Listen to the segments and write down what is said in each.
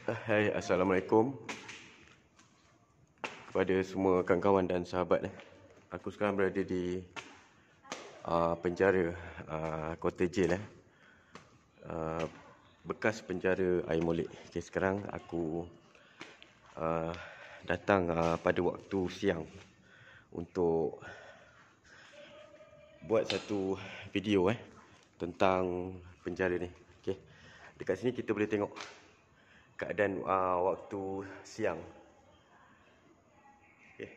Hai, Assalamualaikum kepada semua kawan-kawan dan sahabat. Aku sekarang berada di penjara Kota Jail, bekas penjara Air Molek. Okay, sekarang aku datang pada waktu siang untuk buat satu video tentang penjara ni. Okay. Dekat sini kita boleh tengok keadaan waktu siang. Okay.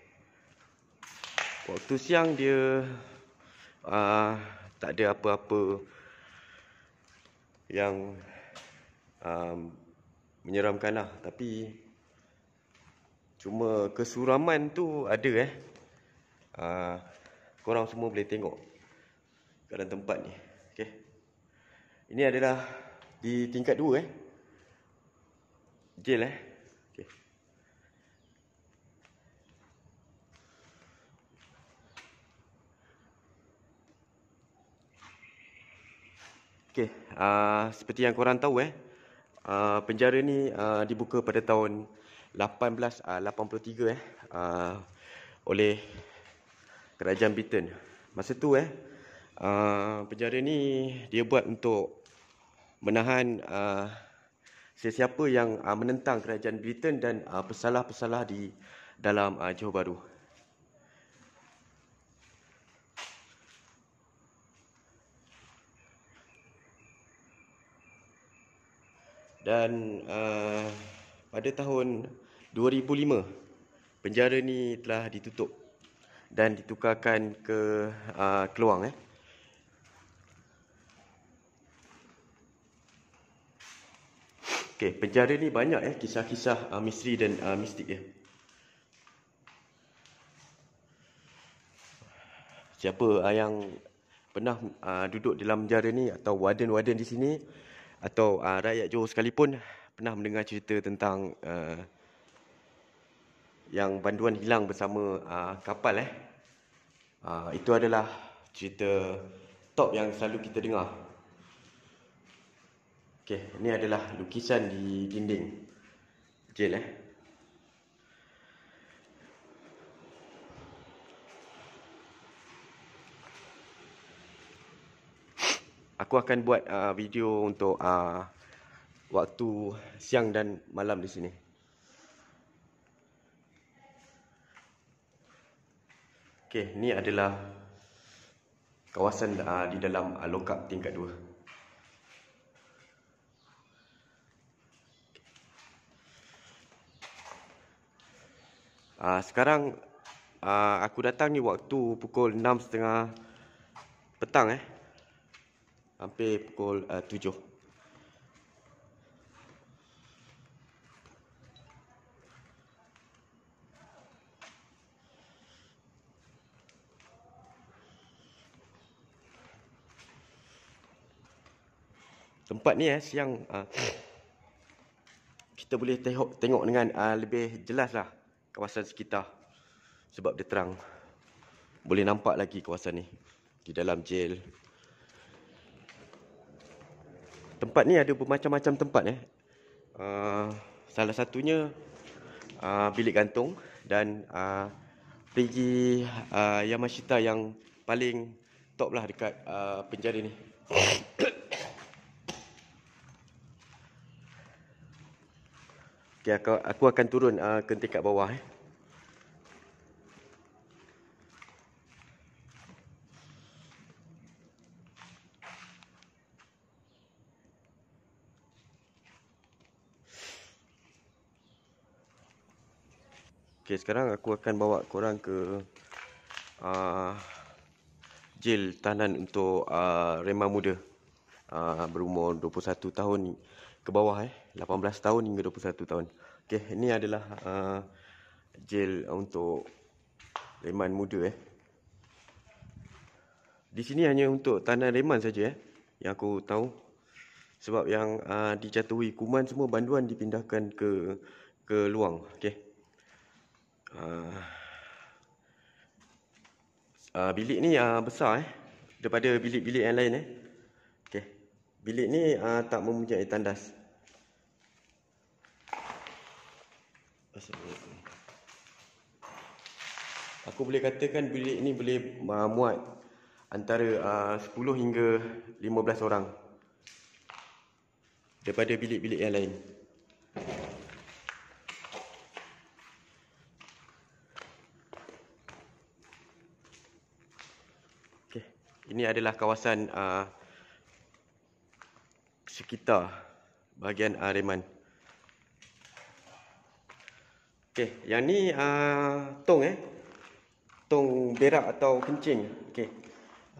Waktu siang dia tak ada apa-apa yang menyeramkan lah. Tapi cuma kesuraman tu ada korang semua boleh tengok kat dalam tempat ni. Okay. Ini adalah di tingkat 2 jail Okay. Okay, seperti yang korang tahu penjara ni dibuka pada tahun 1883 oleh Kerajaan Britain. Masa tu penjara ni dia buat untuk menahan sesiapa yang menentang Kerajaan Britain dan pesalah-pesalah di dalam Johor Bahru. Dan pada tahun 2005 penjara ni telah ditutup dan ditukarkan ke Keluang. Okay, penjara ni banyak kisah-kisah misteri dan mistik Siapa yang pernah duduk dalam penjara ni atau warden-warden di sini atau rakyat Johor sekalipun pernah mendengar cerita tentang yang banduan hilang bersama kapal itu adalah cerita top yang selalu kita dengar. Okey, ini adalah lukisan di dinding jail Aku akan buat video untuk waktu siang dan malam di sini. Okey, ni adalah kawasan di dalam lokap tingkat 2. Sekarang aku datang ni waktu pukul 6.30 petang hampir pukul 7. Tempat ni siang kita boleh tengok dengan lebih jelas lah kawasan sekitar sebab dia terang. Boleh nampak lagi kawasan ni di dalam jail. Tempat ni ada bermacam-macam tempat salah satunya bilik gantung dan perigi Yamashita yang paling top lah dekat penjara ni. Okay, aku akan turun ke tingkat bawah Okay, sekarang aku akan bawa korang ke jail tahanan untuk rema muda berumur 21 tahun ke bawah 18 tahun hingga 21 tahun. Okey, ini adalah jail untuk reman muda Di sini hanya untuk tahanan reman saja yang aku tahu. Sebab yang dijatuhi hukuman semua banduan dipindahkan ke luang. Okey. Bilik ni besar daripada bilik-bilik yang lain Okey. Bilik ni tak mempunyai tandas. Aku boleh katakan bilik ni boleh muat antara 10 hingga 15 orang daripada bilik-bilik yang lain. Okey, ini adalah kawasan sekitar bahagian Reman. Okey, yang ni tong berak atau kencing. Okey.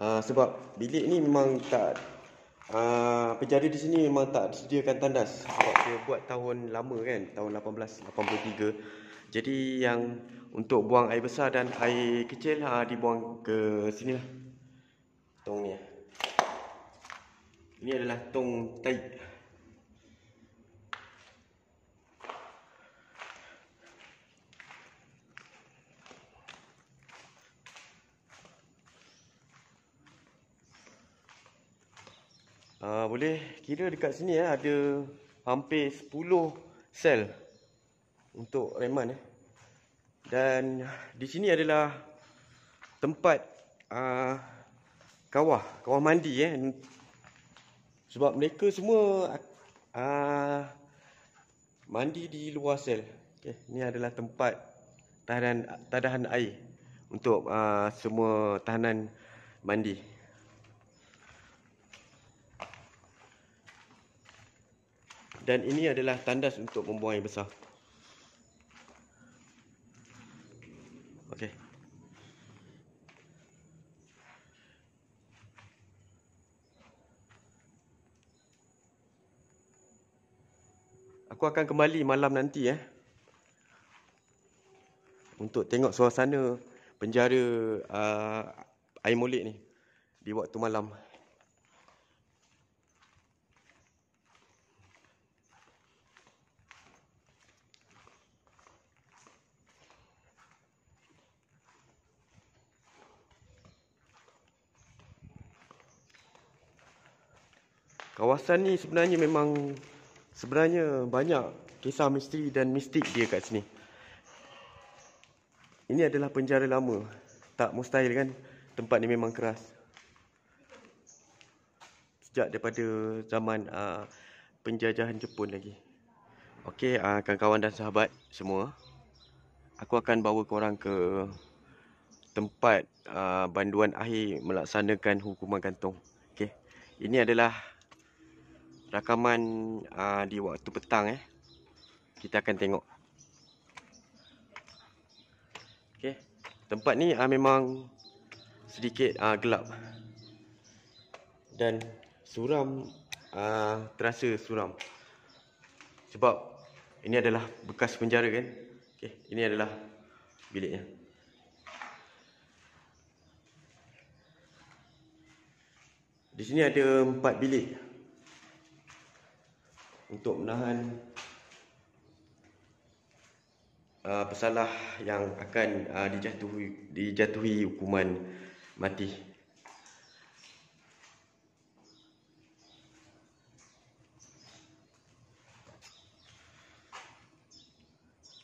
Sebab bilik ni memang tak penjara di sini memang tak disediakan tandas sebab dia buat tahun lama kan, tahun 1883. Jadi yang untuk buang air besar dan air kecil dibuang ke sinilah. Tong ni. Ini adalah tong tai. Boleh kira dekat sini ada hampir 10 sel untuk reman. Dan di sini adalah tempat kawah mandi sebab mereka semua mandi di luar sel. Okey, ini adalah tempat tadahan air untuk semua tahanan mandi. Dan ini adalah tandas untuk membuang air besar. Okey. Aku akan kembali malam nanti untuk tengok suasana penjara Air Molek ni di waktu malam. Kawasan ni sebenarnya banyak kisah misteri dan mistik dia kat sini. Ini adalah penjara lama. Tak mustahil kan, tempat ni memang keras. Sejak daripada zaman penjajahan Jepun lagi. Okey, kawan-kawan dan sahabat semua, aku akan bawa korang ke tempat banduan akhir melaksanakan hukuman gantung. Okey, ini adalah rakaman di waktu petang. Kita akan tengok. Okey, tempat ni memang sedikit gelap dan suram, terasa suram sebab ini adalah bekas penjara kan. Okey, ini adalah biliknya. Di sini ada 4 bilik untuk menahan pesalah yang akan dijatuhi hukuman mati.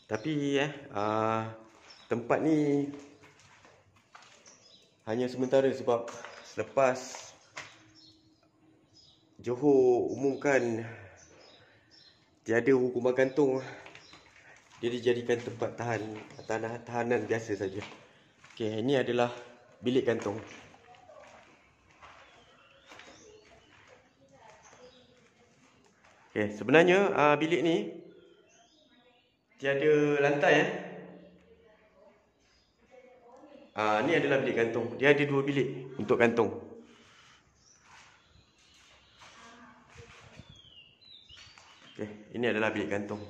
Tapi tempat ni hanya sementara sebab selepas Johor umumkan tiada hukuman gantung, dia dijadikan tempat tahanan biasa saja. Okey, ini adalah bilik gantung. Okey, sebenarnya bilik ni tiada lantai. Ni adalah bilik gantung. Dia ada 2 bilik untuk gantung. Okey, ini adalah bilik gantung.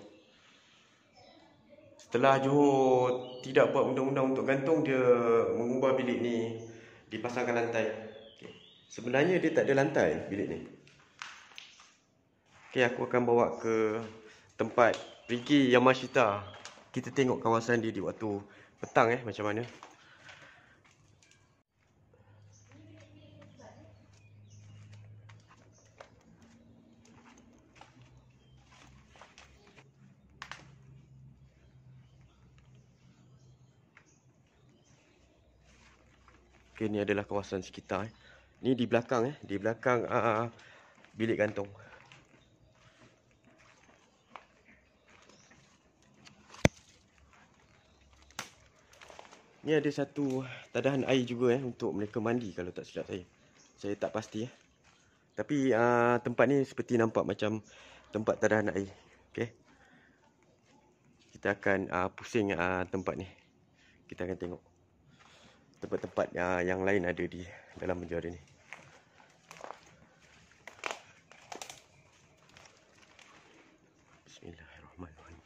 Setelah Johor tidak buat undang-undang untuk gantung, dia mengubah bilik ni dipasangkan lantai. Okay. Sebenarnya dia tak ada lantai bilik ni. Okey, aku akan bawa ke tempat Riki Yamashita. Kita tengok kawasan dia di waktu petang macam mana. Okay, ni adalah kawasan sekitar. Ni di belakang di belakang bilik gantung. Ni ada satu tadahan air juga untuk mereka mandi kalau tak silap saya. Saya tak pasti Tapi tempat ni seperti nampak macam tempat tadahan air. Okey. Kita akan pusing tempat ni. Kita akan tengok tempat-tempat yang lain ada di dalam penjara ni. Bismillahirrahmanirrahim.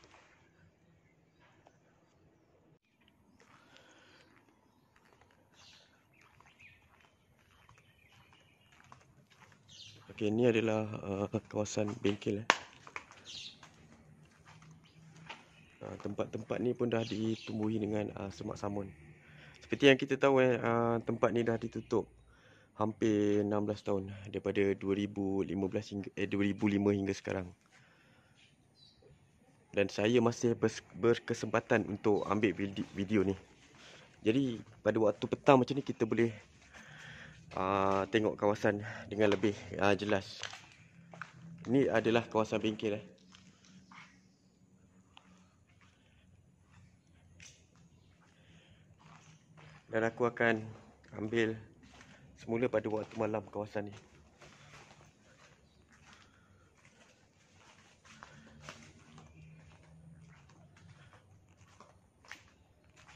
Okey, ni adalah kawasan bengkel. Tempat-tempat ni pun dah ditumbuhi dengan semak samun. Seperti yang kita tahu tempat ni dah ditutup hampir 16 tahun daripada 2015 hingga 2005 hingga sekarang. Dan saya masih berkesempatan untuk ambil video ni. Jadi pada waktu petang macam ni kita boleh tengok kawasan dengan lebih jelas. Ini adalah kawasan bengkel Dan aku akan ambil semula pada waktu malam kawasan ni.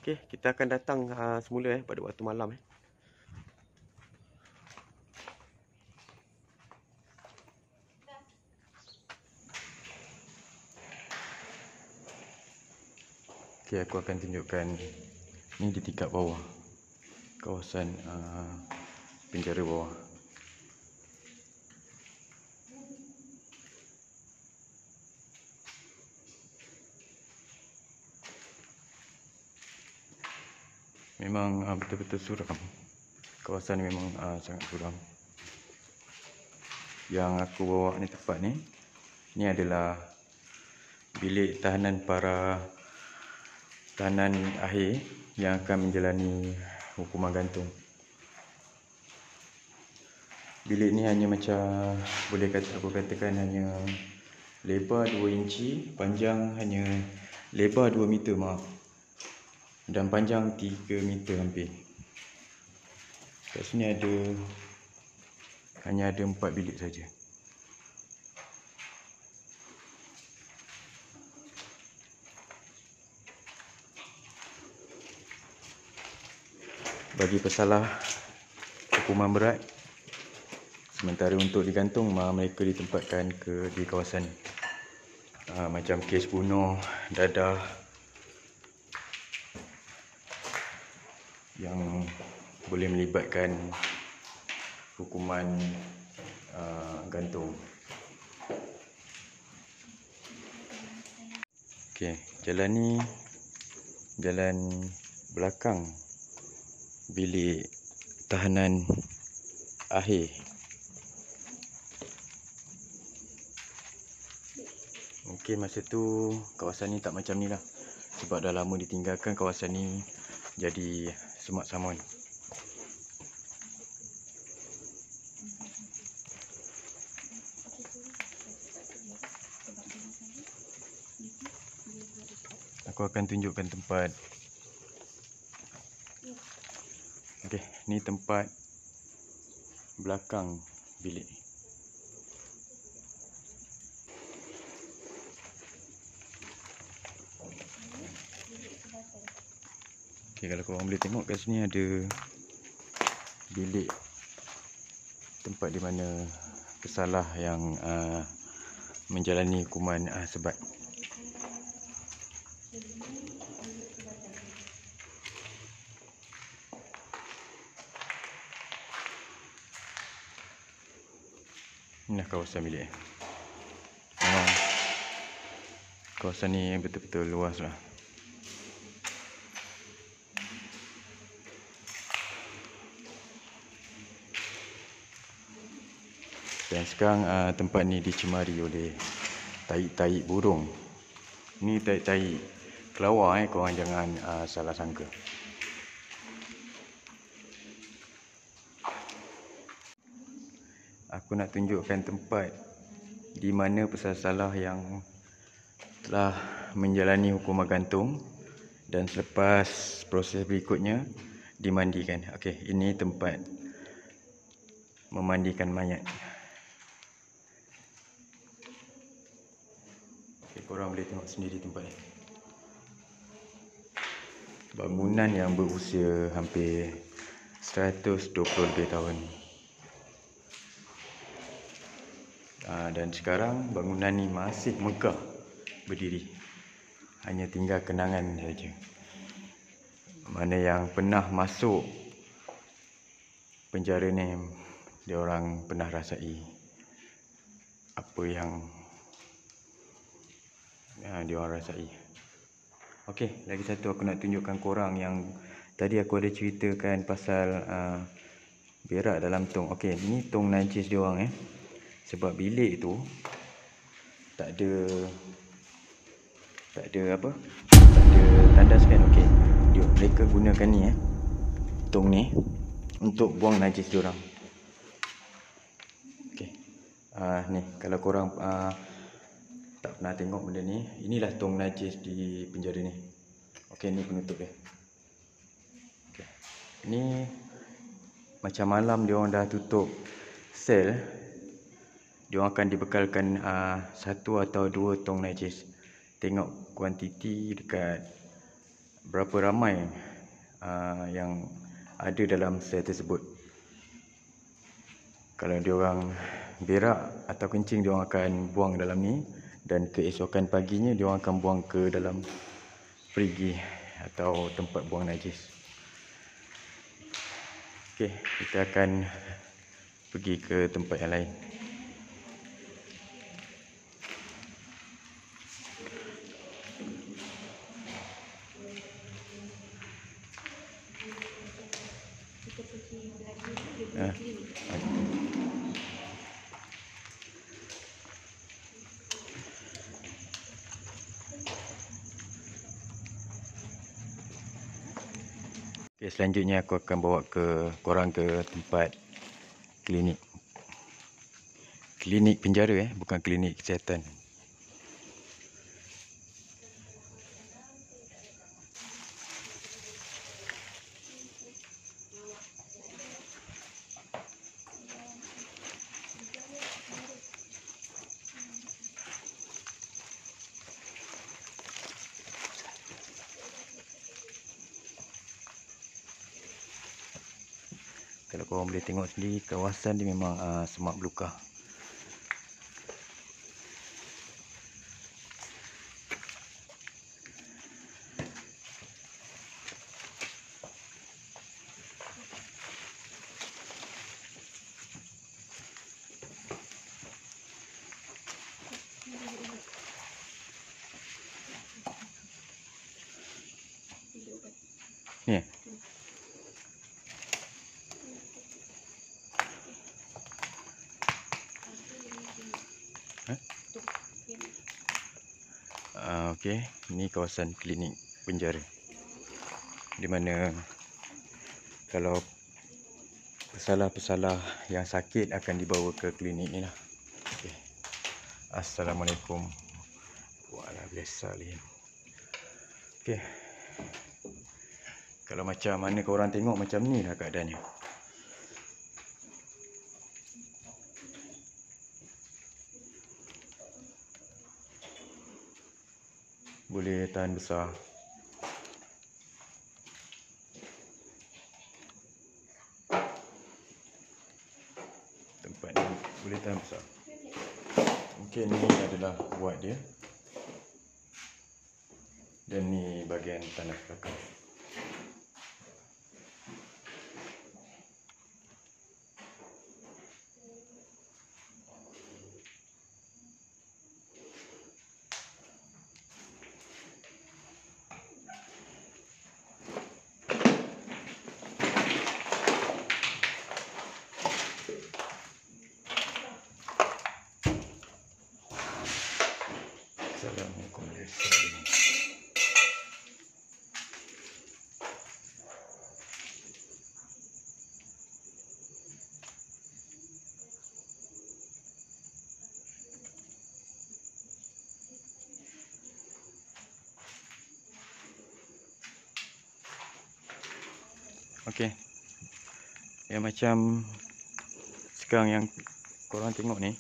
Okey, kita akan datang semula pada waktu malam Okey, aku akan tunjukkan ni di tingkat bawah. Kawasan penjara bawah. Memang betul-betul suram. Kawasan ni memang sangat suram. Yang aku bawa ni tempat ni, ni adalah bilik tahanan para tahanan akhir yang akan menjalani hukuman gantung. Bilik ni hanya macam boleh aku katakan hanya lebar 2 inci, panjang hanya lebar 2 meter dan panjang 3 meter hampir. Kat sini hanya ada 4 bilik saja. Bagi pesalah hukuman berat, sementara untuk digantung mereka ditempatkan di kawasan ni. Macam kes bunuh, dadah yang boleh melibatkan hukuman gantung. Okey, jalan ni jalan belakang bilik tahanan akhir. Mungkin masa tu kawasan ni tak macam ni lah, sebab dah lama ditinggalkan kawasan ni jadi semak samun. Aku akan tunjukkan tempat. Okey, ni tempat belakang bilik ni. Okey, kalau korang boleh tengok kat sini ada bilik tempat di mana pesalah yang menjalani hukuman sebat. Inilah kawasan bilik. Memang kawasan ni betul-betul luas lah. Dan sekarang tempat ni dicemari oleh tahi-tahi burung. Ni tahi-tahi kelawar korang jangan salah sangka. aku nak tunjukkan tempat di mana pesalah-salah yang telah menjalani hukuman gantung dan selepas proses berikutnya dimandikan. Okey, ini tempat memandikan mayat. Okay, korang boleh tengok sendiri tempat ni. Bangunan yang berusia hampir 120 lebih tahun. Dan sekarang bangunan ni masih megah berdiri. Hanya tinggal kenangan saja. Mana yang pernah masuk penjara ni, dia orang pernah rasai apa yang dia orang rasai. Okey, lagi satu aku nak tunjukkan korang yang tadi aku ada ceritakan pasal berak dalam tong. Okey, ni tong najis dia orang Sebab bilik tu tak ada tandas kan. Okey, mereka gunakan ni tong ni untuk buang najis dia orang. Okey. Ni kalau korang tak pernah tengok benda ni, inilah tong najis di penjara ni. Okey, ni penutup dia. Okay. Ni macam malam dia orang dah tutup sel, dia orang akan dibekalkan satu atau dua tong najis. Tengok kuantiti dekat berapa ramai yang ada dalam sel tersebut. Kalau dia orang berak atau kencing, dia orang akan buang dalam ni, dan keesokan paginya dia orang akan buang ke dalam perigi atau tempat buang najis. Okey, kita akan pergi ke tempat yang lain. Okay, selanjutnya aku akan bawa korang ke tempat klinik. Klinik penjara bukan klinik kesihatan. Kalau korang boleh tengok sendiri, kawasan ni memang semak belukar. Ni okey, ni kawasan klinik penjara, di mana kalau pesalah-pesalah yang sakit akan dibawa ke klinik ni lah. Okay. Assalamualaikum warahmatullahi wabarakatuh. Okey, kalau macam mana korang tengok, macam ni lah keadaannya. Boleh tahan besar. Tempat ni boleh tahan besar. Mungkin ni adalah buat dia. Dan ni bahagian tanah belakang. Assalamualaikum warahmatullahi wabarakatuh. Okey. Yang macam sekarang yang korang tengok ni,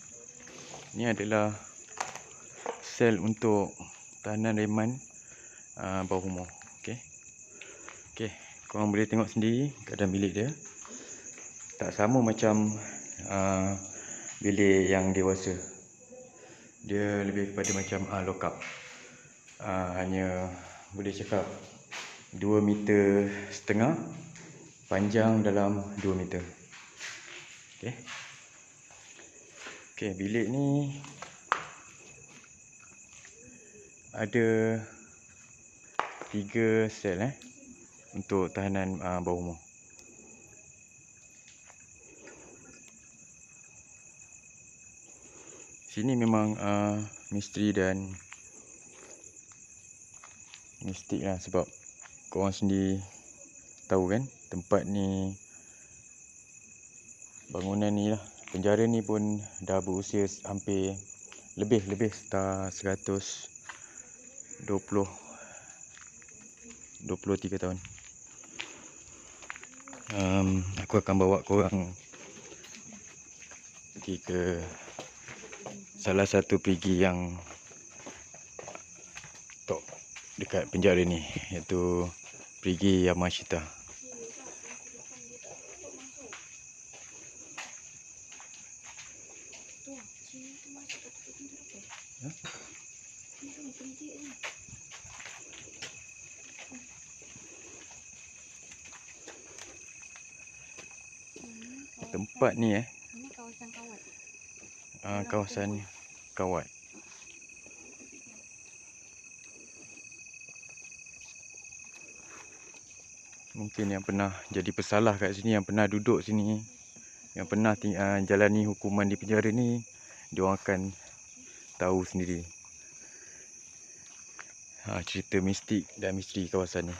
ni adalah sel untuk tahanan reman bawah umur. Okey. Okey, korang boleh tengok sendiri keadaan bilik dia. Tak sama macam bilik yang dewasa. Dia lebih kepada macam lock up. Hanya boleh cakap 2,5 meter, panjang dalam 2 meter. Okey. Okey, bilik ni ada 3 sel untuk tahanan bawah umur. Sini memang misteri dan mistik lah, sebab korang sendiri tahu kan, tempat ni, bangunan ni lah, penjara ni pun dah berusia hampir lebih sekitar 123 tahun. Aku akan bawa korang pergi ke salah satu perigi yang top dekat penjara ni, iaitu perigi Yamashita. Tempat ni Ini kawasan kawat. Kawasan kawat. Mungkin yang pernah jadi pesalah kat sini, yang pernah duduk sini, yang pernah jalani hukuman di penjara ni, diorang akan tahu sendiri cerita mistik dan misteri kawasan ni.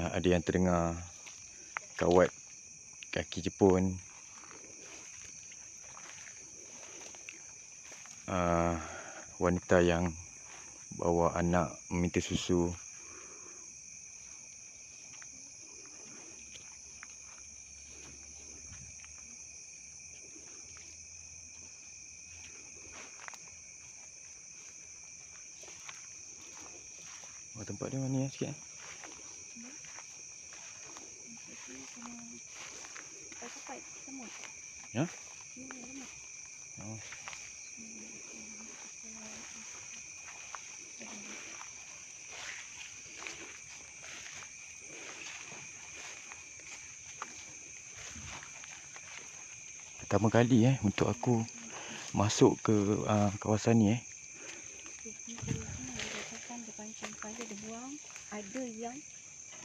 Ada yang terdengar kawat kaki Jepun, wanita yang bawa anak meminta susu. Tempat dia mana sikit Ya? Oh. Pertama kali untuk aku masuk ke kawasan ni Dia buang, ada yang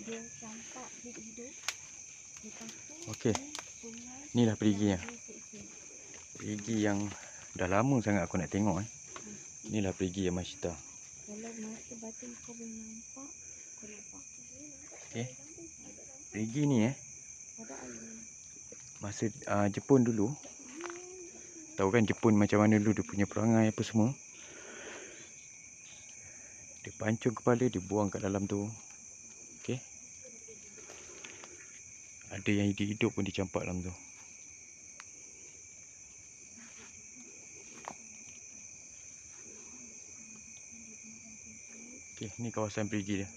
dia campak hidup. Okey. Inilah periginya. Perigi yang dah lama sangat aku nak tengok Inilah perigi Yamashita. Kalau masa batin kau boleh nampak, kau nampak. Okey. Perigi ni Ada air. masa Jepun dulu, tahu kan Jepun macam mana dulu dia punya perangai apa semua. Dia pancung kepala, dia buang kat dalam tu. Okey. Ada yang hidup-hidup pun dicampak dalam tu. Okey, ni kawasan perigi dia.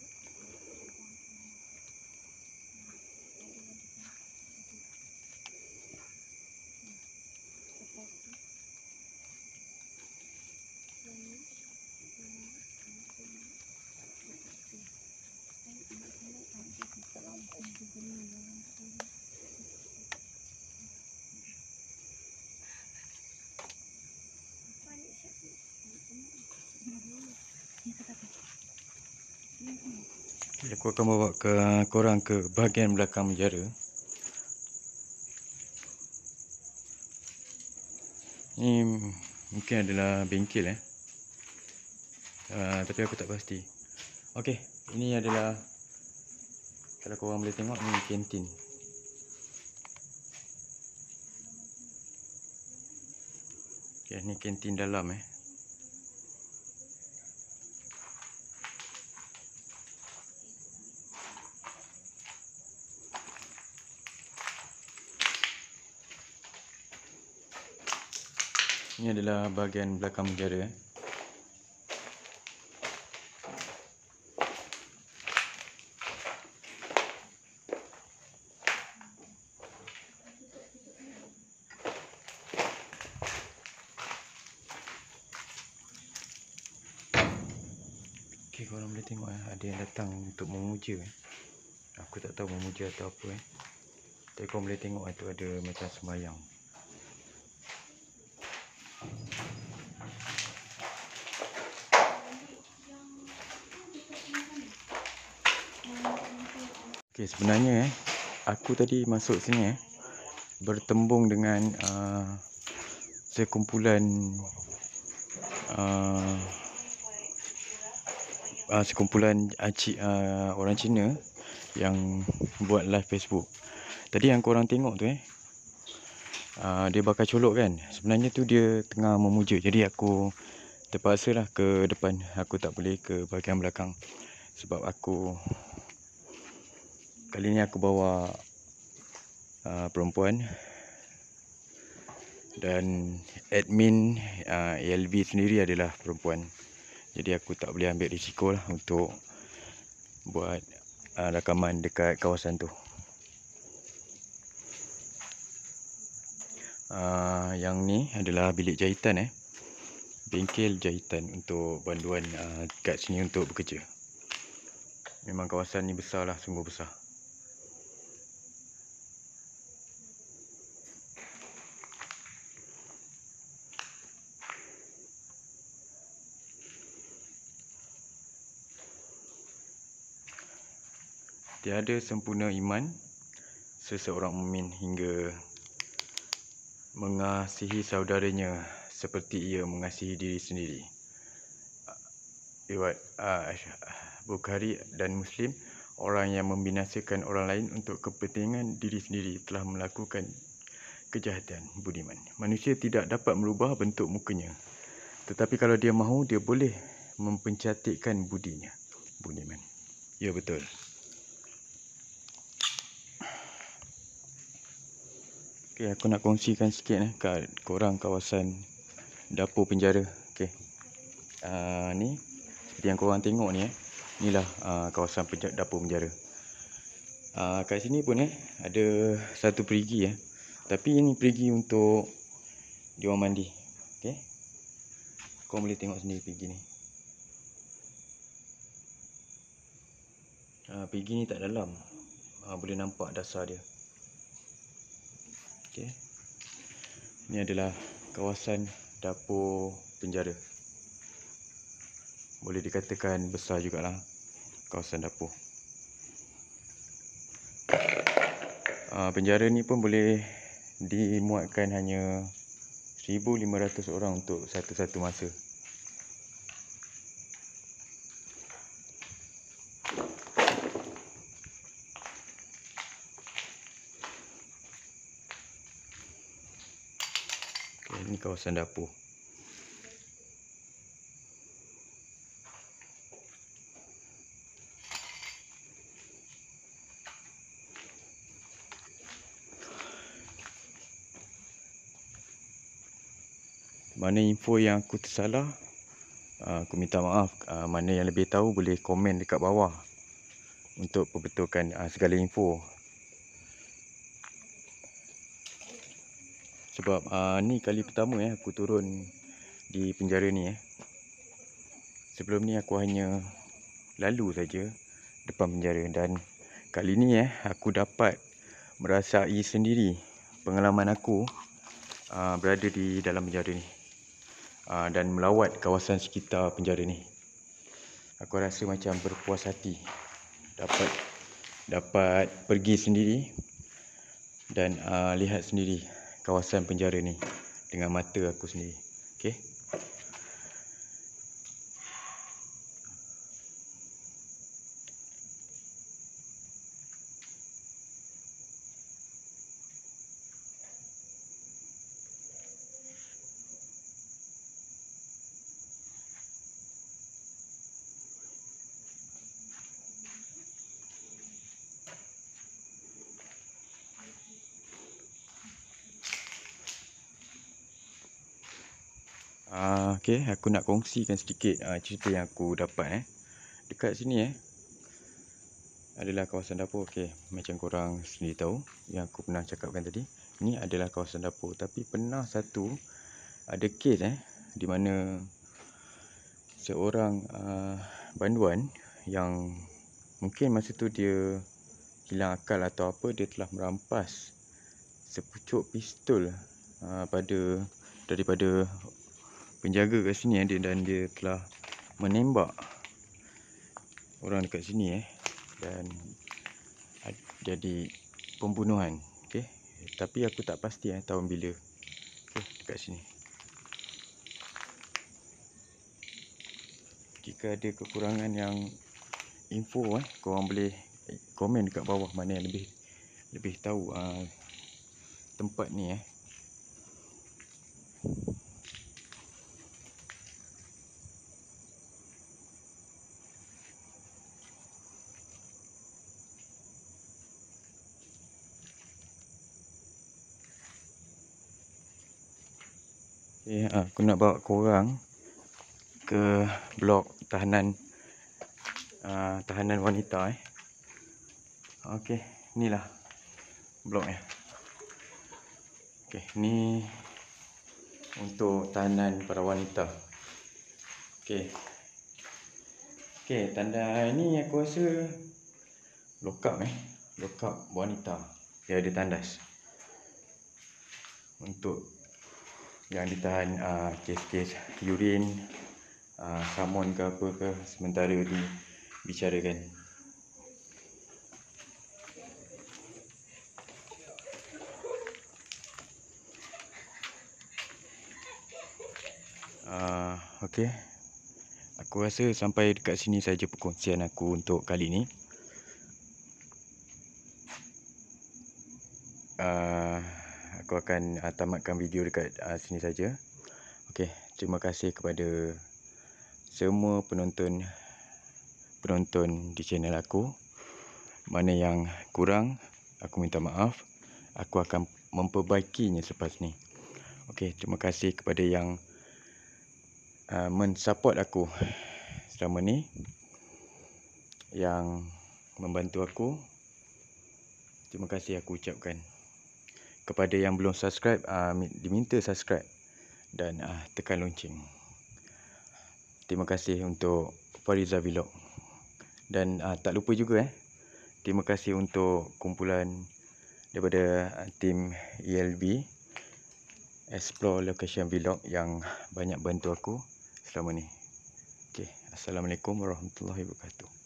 Aku akan bawa korang ke bahagian belakang penjara. Ni mungkin adalah bengkel tapi aku tak pasti. Okey, ini adalah, kalau korang boleh tengok, ni kantin. Okey, ni kantin dalam Ini adalah bahagian belakang penjara. Okay, korang boleh tengok ada yang datang untuk memuja. Aku tak tahu memuja atau apa Tapi korang boleh tengok tu ada macam sembahyang. Okay, sebenarnya aku tadi masuk sini bertembung dengan sekumpulan orang Cina yang buat live Facebook. Tadi yang korang tengok tu dia bakar colok kan. Sebenarnya tu dia tengah memuja. Jadi aku terpaksa lah ke depan. Aku tak boleh ke bahagian belakang. Sebab kali ni aku bawa perempuan. Dan admin ALV sendiri adalah perempuan. Jadi aku tak boleh ambil risiko lah untuk buat rakaman dekat kawasan tu. Yang ni adalah bilik jahitan bengkel jahitan untuk banduan kat sini untuk bekerja. Memang kawasan ni besar lah, sungguh besar. Tiada sempurna iman seseorang mukmin hingga mengasihi saudaranya seperti ia mengasihi diri sendiri. Riwayat Bukhari dan Muslim. Orang yang membinasakan orang lain untuk kepentingan diri sendiri telah melakukan kejahatan budiman. Manusia tidak dapat merubah bentuk mukanya, tetapi kalau dia mahu, dia boleh mempencantikkan budinya. Budiman. Ya, betul. Okay, aku nak kongsikan sikit kat korang kawasan dapur penjara. Okay. Ni seperti yang korang tengok ni inilah kawasan dapur penjara. Kat sini pun ada satu perigi tapi ini perigi untuk diorang mandi. Okay. Korang boleh tengok sendiri perigi ni. Perigi ni tak dalam. Boleh nampak dasar dia. Okay. Ini adalah kawasan dapur penjara. Boleh dikatakan besar jugalah kawasan dapur. Penjara ni pun boleh dimuatkan hanya 1,500 orang untuk satu-satu masa. Okay, ini kawasan dapur. Mana info yang aku tersalah, aku minta maaf. Mana yang lebih tahu boleh komen dekat bawah untuk perbetulkan segala info. Sebab ni kali pertama aku turun di penjara ni Sebelum ni aku hanya lalu saja depan penjara, dan kali ni aku dapat merasai sendiri pengalaman aku berada di dalam penjara ni dan melawat kawasan sekitar penjara ni. Aku rasa macam berpuas hati dapat pergi sendiri dan lihat sendiri kawasan penjara ni dengan mata aku sendiri. Okey. Okay, aku nak kongsikan sedikit cerita yang aku dapat dekat sini adalah kawasan dapur. Okay, macam korang sendiri tahu yang aku pernah cakapkan tadi, ni adalah kawasan dapur. Tapi pernah satu ada kes di mana seorang banduan yang mungkin masa tu dia hilang akal atau apa, dia telah merampas sepucuk pistol daripada penjaga kat sini dan dia telah menembak orang dekat sini dan jadi pembunuhan. Okey, tapi aku tak pasti tahun bila. Okey, dekat sini. Jika ada kekurangan yang info korang boleh komen dekat bawah mana yang lebih tahu tempat ni Okay, aku nak bawa korang ke blok tahanan wanita Okey, inilah bloknya. Okey, ni untuk tahanan para wanita. Okey, tanda ni aku rasa lokap wanita. Dia ada tandas untuk yang ditahan kes-kes urin, samun ke apa ke sementara dibicarakan. Okey, aku rasa sampai dekat sini saja perkongsian aku untuk kali ni. Aku akan tamatkan video dekat sini saja. Okey, terima kasih kepada semua penonton di channel aku. Mana yang kurang, aku minta maaf. Aku akan memperbaikinya selepas ni. Okey, terima kasih kepada yang mensupport aku selama ni, yang membantu aku. Terima kasih aku ucapkan. Kepada yang belum subscribe, diminta subscribe dan tekan lonceng. Terima kasih untuk Fariza Vlog. Dan tak lupa juga terima kasih untuk kumpulan daripada tim ELB Explore Location Vlog yang banyak bantu aku selama ni. Okey, Assalamualaikum warahmatullahi wabarakatuh.